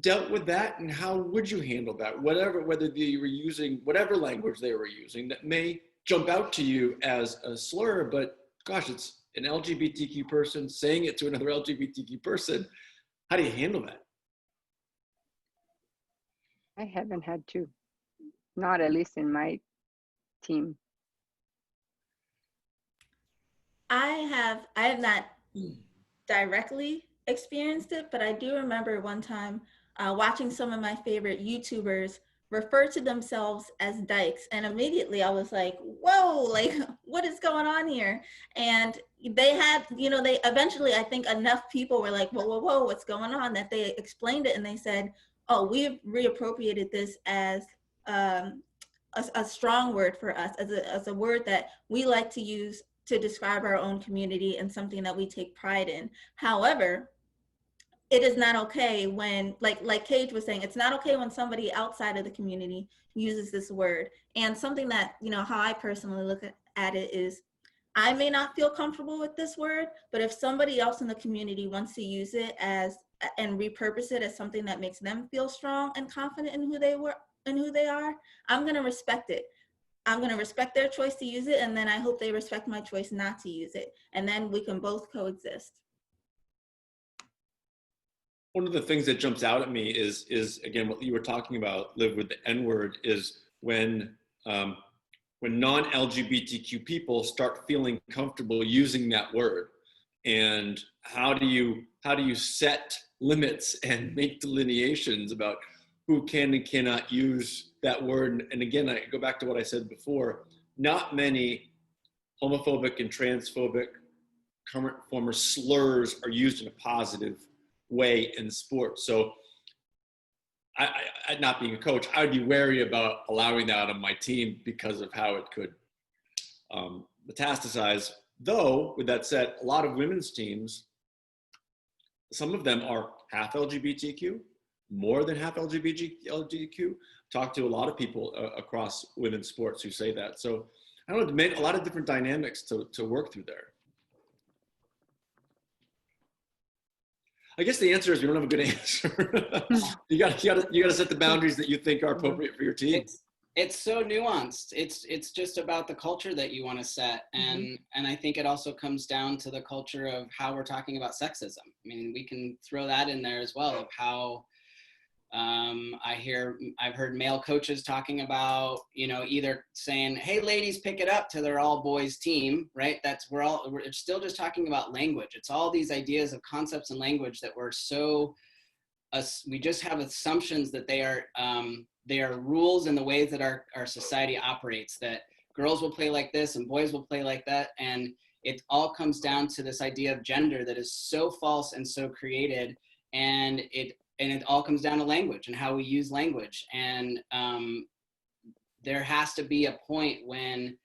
dealt with that, and how would you handle that? Whether they were using whatever language they were using that may jump out to you as a slur, but gosh, it's an LGBTQ person saying it to another LGBTQ person. How do you handle that? I haven't had to, not at least in my team. I have not directly experienced it, but I do remember one time watching some of my favorite YouTubers refer to themselves as dykes, and immediately I was like, whoa, like what is going on here? And they had, they eventually, I think enough people were like, whoa, what's going on, that they explained it, and they said, oh, we've reappropriated this as a strong word for us, as a word that we like to use to describe our own community and something that we take pride in. However, it is not okay when, like Cage was saying, it's not okay when somebody outside of the community uses this word. And something that, how I personally look at it is, I may not feel comfortable with this word, but if somebody else in the community wants to use it and repurpose it as something that makes them feel strong and confident in who they in who they are, I'm going to respect it. I'm going to respect their choice to use it, and then I hope they respect my choice not to use it. And then we can both coexist. One of the things that jumps out at me is again, what you were talking about, Liv, with the N-word, is when non-LGBTQ people start feeling comfortable using that word. And how do you set limits and make delineations about who can and cannot use that word? And again, I go back to what I said before, not many homophobic and transphobic current former slurs are used in a positive way in sport. So I not being a coach, I would be wary about allowing that on my team because of how it could metastasize. Though, with that said, a lot of women's teams, some of them are half LGBTQ, more than half LGBTQ. Talk to a lot of people across women's sports who say that. So I don't know, a lot of different dynamics to work through there. I guess the answer is we don't have a good answer. you got to set the boundaries that you think are appropriate for your team. It's so nuanced. It's just about the culture that you want to set, and I think it also comes down to the culture of how we're talking about sexism. I mean, we can throw that in there as well, of how I've heard male coaches talking about, either saying, "Hey, ladies, pick it up," to their all boys team, right? We're still just talking about language. It's all these ideas of concepts and language that we just have assumptions that they are rules in the ways that our society operates, that girls will play like this and boys will play like that. And it all comes down to this idea of gender that is so false and so created. And it all comes down to language and how we use language. And there has to be a point when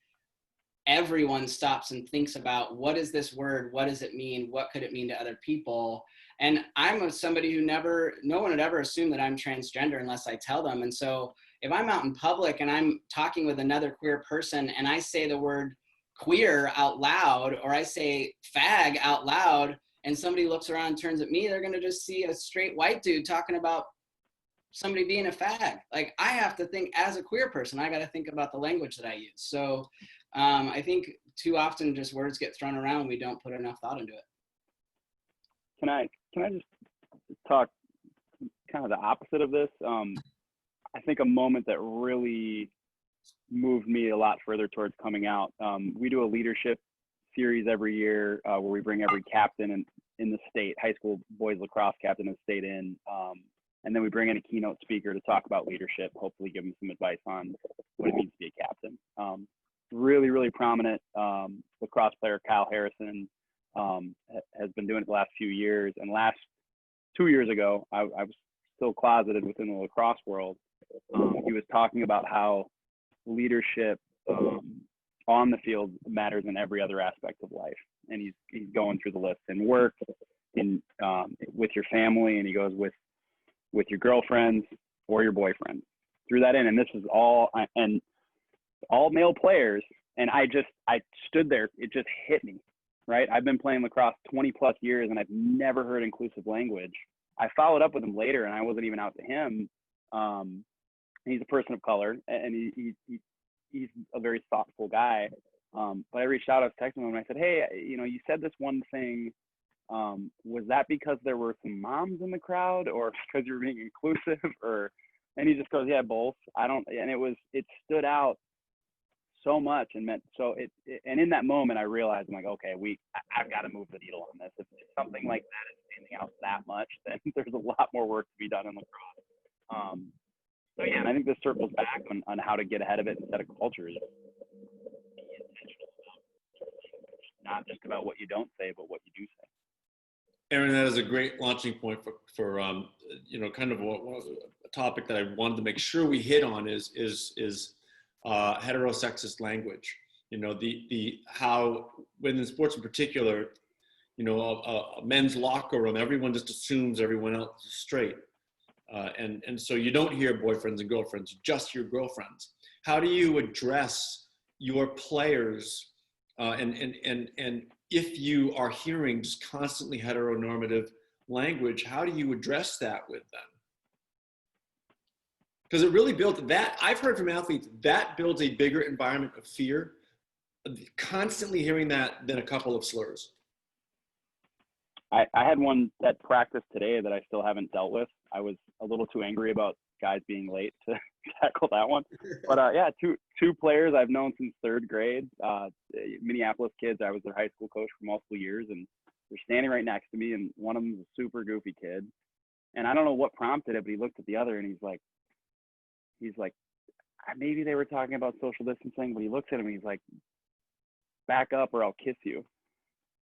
everyone stops and thinks about, what is this word? What does it mean? What could it mean to other people? And I'm somebody who no one would ever assume that I'm transgender unless I tell them. And so if I'm out in public and I'm talking with another queer person and I say the word queer out loud, or I say fag out loud, and somebody looks around and turns at me, they're going to just see a straight white dude talking about somebody being a fag. Like, I have to think, as a queer person, I got to think about the language that I use. So I think too often just words get thrown around. We don't put enough thought into it. Can I just talk kind of the opposite of this? I think a moment that really moved me a lot further towards coming out. We do a leadership series every year where we bring every captain in the state, high school boys lacrosse captain in the state in, and then we bring in a keynote speaker to talk about leadership, hopefully give them some advice on what it means to be a captain. Really, really prominent lacrosse player, Kyle Harrison, has been doing it the last few years. And last 2 years ago, I was still closeted within the lacrosse world. He was talking about how leadership on the field matters in every other aspect of life. And he's going through the list in work, with your family, and he goes with your girlfriends or your boyfriend. Threw that in, and this is all male players. And I stood there, it just hit me, right? I've been playing lacrosse 20 plus years and I've never heard inclusive language. I followed up with him later and I wasn't even out to him. He's a person of color and he's a very thoughtful guy. But I reached out, I was texting him and I said, "Hey, you said this one thing. Was that because there were some moms in the crowd or because you were being inclusive?" And he just goes, "Yeah, both." And it stood out so much and meant so and in that moment I realized, I'm like, okay, I've got to move the needle on this. If something like that is standing out that much, then there's a lot more work to be done in lacrosse. So yeah, and I think this circles back on how to get ahead of it and set a culture. Is be intentional about not just about what you don't say, but what you do say. Aron, that is a great launching point for kind of a topic that I wanted to make sure we hit on is heterosexist language. How within sports in particular, a men's locker room, everyone just assumes everyone else is straight. And so you don't hear boyfriends and girlfriends, just your girlfriends. How do you address your players and if you are hearing just constantly heteronormative language, how do you address that with them? Because it really builds that, I've heard from athletes, that builds a bigger environment of fear, constantly hearing that, than a couple of slurs. I had one at practice today that I still haven't dealt with. I was a little too angry about guys being late to tackle that one. But yeah, two players I've known since third grade, Minneapolis kids. I was their high school coach for multiple years, and they're standing right next to me, and one of them is a super goofy kid. And I don't know what prompted it, but he looked at the other and he's like, maybe they were talking about social distancing, but he looks at him and he's like, back up or I'll kiss you.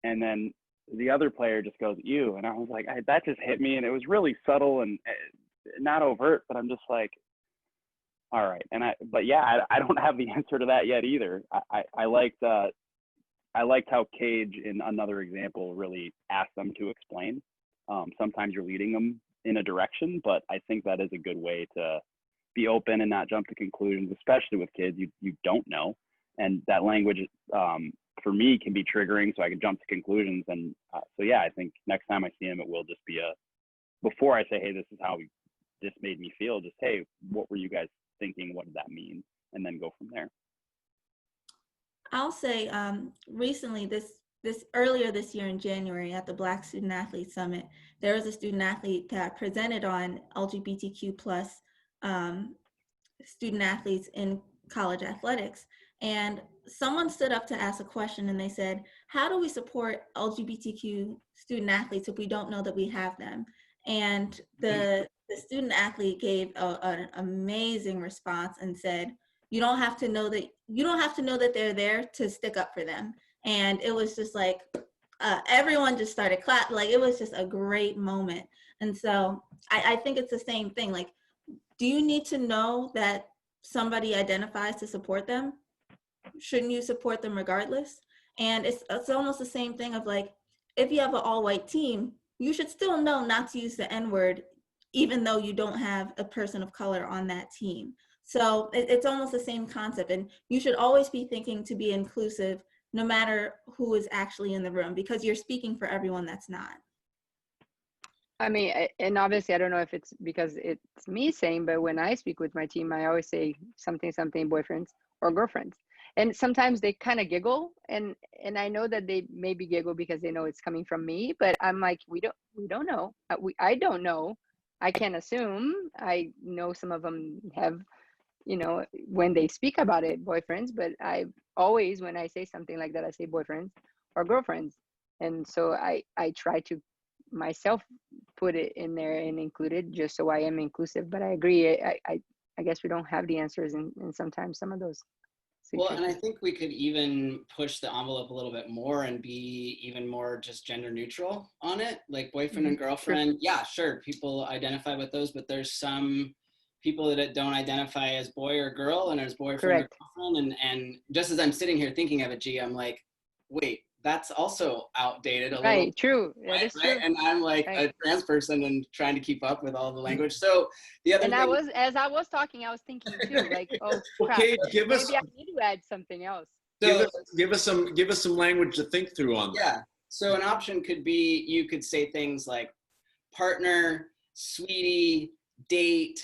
And then the other player just goes, ew. And I was like, that just hit me. And it was really subtle and not overt, but I'm just like, all right. And but yeah, I don't have the answer to that yet either. I liked how Kaig, in another example, really asked them to explain. Sometimes you're leading them in a direction, but I think that is a good way to be open and not jump to conclusions, especially with kids you don't know. And that language, for me, can be triggering, so I can jump to conclusions. And so, yeah, I think next time I see him, it will just be before I say, hey, this is how this made me feel, just, hey, what were you guys thinking? What did that mean? And then go from there. I'll say recently, earlier this year in January at the Black Student Athlete Summit, there was a student athlete that presented on LGBTQ plus student athletes in college athletics. And someone stood up to ask a question, and they said, how do we support LGBTQ student athletes if we don't know that we have them? And the student athlete gave an amazing response and said, you don't have to know that they're there to stick up for them. And it was just like, everyone just started clapping. Like, it was just a great moment. And so I think it's the same thing. Like, do you need to know that somebody identifies to support them? Shouldn't you support them regardless? And it's almost the same thing of like, if you have an all-white team, you should still know not to use the N-word, even though you don't have a person of color on that team. So it's almost the same concept. And you should always be thinking to be inclusive, no matter who is actually in the room, because you're speaking for everyone that's not. I mean, and obviously, I don't know if it's because it's me saying, but when I speak with my team, I always say something boyfriends or girlfriends. And sometimes they kind of giggle, and I know that they maybe giggle because they know it's coming from me, but I'm like, we don't know. I don't know. I can't assume. I know some of them have, when they speak about it, boyfriends, but I always, when I say something like that, I say boyfriends or girlfriends. And so I try to myself put it in there and include it just so I am inclusive. But I agree. I guess we don't have the answers in sometimes some of those situations. Well, and I think we could even push the envelope a little bit more and be even more just gender neutral on it, like boyfriend and girlfriend. Sure. Yeah, sure, people identify with those, but there's some people that don't identify as boy or girl, and there's boyfriend Correct. Or girlfriend. And just as I'm sitting here thinking of it, G, I'm like, wait, that's also outdated a little. True. Right, that is right? True. And I'm like a trans person and trying to keep up with all the language. So the other thing, as I was talking, I was thinking too, like, oh crap, okay, maybe I need to add something else. So, give us some language to think through on that. Yeah. So an option could be, you could say things like partner, sweetie, date,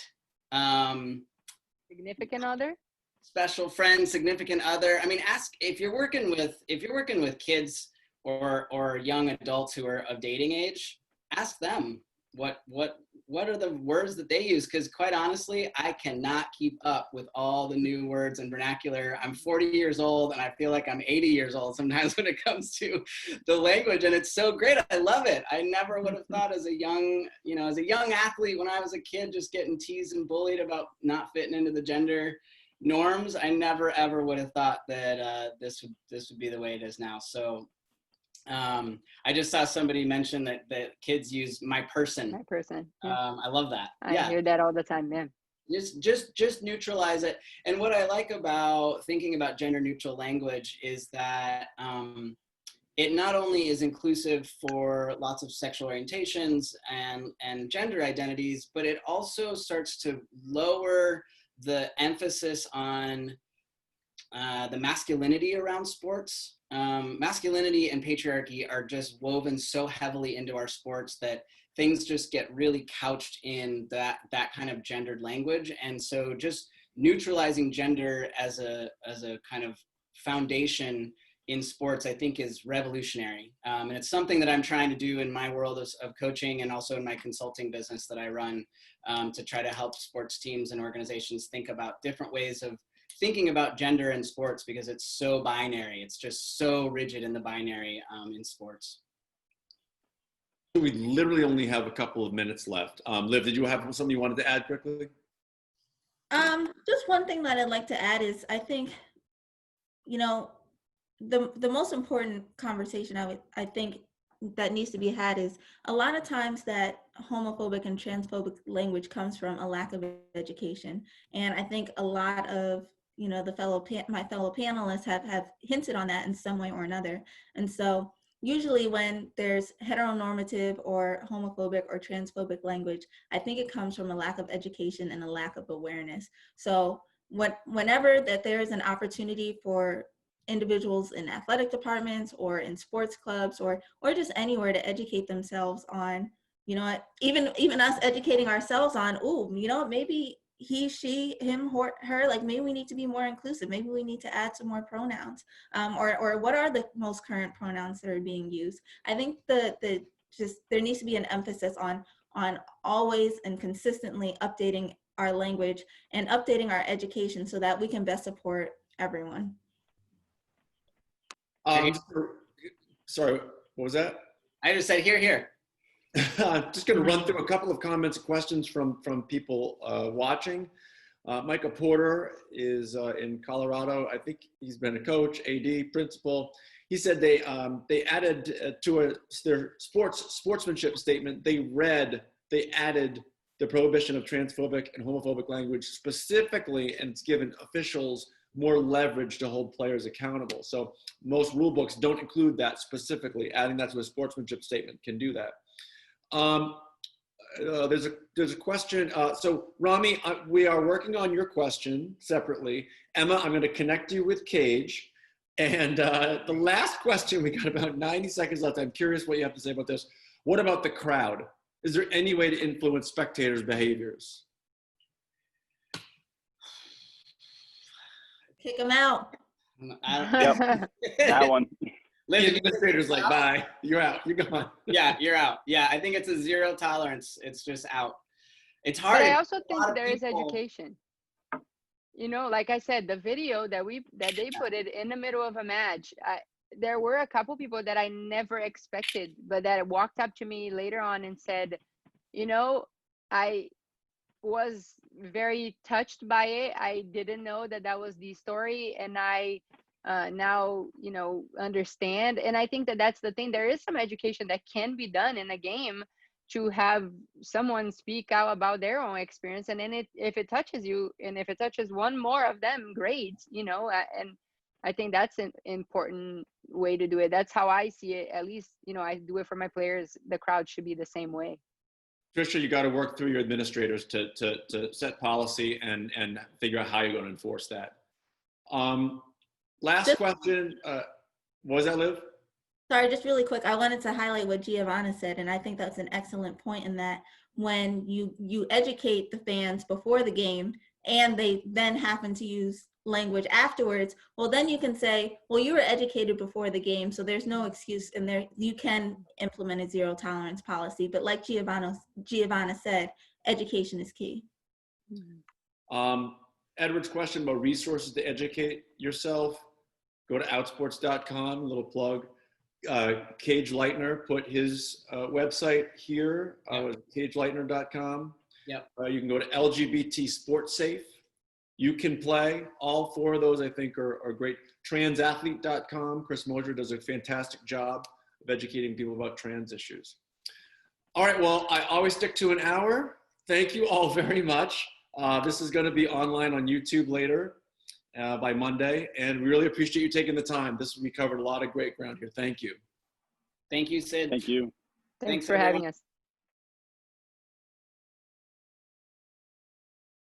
significant other, special friend, significant other. I mean, ask if you're working with kids or young adults who are of dating age, ask them what are the words that they use, because quite honestly, I cannot keep up with all the new words and vernacular. I'm 40 years old and I feel like I'm 80 years old sometimes when it comes to the language, and it's so great. I love it. I never would have thought as a young athlete when I was a kid, just getting teased and bullied about not fitting into the gender norms, I never ever would have thought that this would be the way it is now. So I just saw somebody mention that kids use my person. My person. Yeah. I love that. I hear that all the time, man. Just neutralize it. And what I like about thinking about gender neutral language is that it not only is inclusive for lots of sexual orientations and gender identities, but it also starts to lower the emphasis on the masculinity around sports. masculinity and patriarchy are just woven so heavily into our sports that things just get really couched in that kind of gendered language. And so just neutralizing gender as a kind of foundation in sports, I think, is revolutionary. And it's something that I'm trying to do in my world of coaching, and also in my consulting business that I run, to try to help sports teams and organizations think about different ways of thinking about gender in sports, because it's so binary. It's just so rigid in the binary in sports. We literally only have a couple of minutes left. Liv, did you have something you wanted to add quickly? Just one thing that I'd like to add is, I think, you know, the most important conversation I think that needs to be had is, a lot of times that homophobic and transphobic language comes from a lack of education. And I think a lot of, you know, my fellow panelists have hinted on that in some way or another. And so usually when there's heteronormative or homophobic or transphobic language, I think it comes from a lack of education and a lack of awareness. So whenever that there is an opportunity for individuals in athletic departments or in sports clubs or just anywhere to educate themselves on, you know, even us educating ourselves on, oh, you know, maybe he, she, him, her, like maybe we need to be more inclusive. Maybe we need to add some more pronouns, or what are the most current pronouns that are being used. I think just there needs to be an emphasis on always and consistently updating our language and updating our education so that we can best support everyone. Sorry, what was that? I just said, here. I'm just going to run through a couple of comments and questions from people watching. Micah Porter is in Colorado. I think he's been a coach, AD, principal. He said they added to their sportsmanship statement, they added the prohibition of transphobic and homophobic language specifically, and it's given officials more leverage to hold players accountable. So most rule books don't include that specifically. Adding that to a sportsmanship statement can do that. There's a question. So Rami, we are working on your question separately. Emma, I'm going to connect you with Kaig. And the last question, we got about 90 seconds left. I'm curious what you have to say about this. What about the crowd? Is there any way to influence spectators' behaviors? Kick them out. Yep, that one. The administrator's like, bye, you're out, you're gone. Yeah, you're out. Yeah, I think it's a zero tolerance. It's just out. It's hard. But I also think there is education. You know, like I said, the video that they put it in the middle of a match, there were a couple people that I never expected, but that walked up to me later on and said, you know, I was very touched by it. I didn't know that was the story, and I now, you know, understand. And I think that's the thing. There is some education that can be done in a game to have someone speak out about their own experience. And then if it touches you, and if it touches one more of them, great, you know. And I think that's an important way to do it. That's how I see it. At least, you know, I do it for my players. The crowd should be the same way. Trisha, you got to work through your administrators to set policy and figure out how you're going to enforce that. Last question. What was that, Liv? Sorry, just really quick. I wanted to highlight what Giovanna said, and I think that's an excellent point, in that when you educate the fans before the game and they then happen to use language afterwards, well, then you can say, well, you were educated before the game, so there's no excuse, and there you can implement a zero tolerance policy. But like Giovanna said, education is key. Edward's question about resources to educate yourself, go to outsports.com, a little plug. Kaig Lightner put his website here, kaiglightner.com. Yep. You can go to LGBT Sports Safe. You Can Play. All four of those, I think, are great. Transathlete.com. Chris Mosier does a fantastic job of educating people about trans issues. All right, well, I always stick to an hour. Thank you all very much. This is going to be online on YouTube later by Monday, and we really appreciate you taking the time. We covered a lot of great ground here. Thank you. Thank you, Sid. Thank you. Thanks for having us.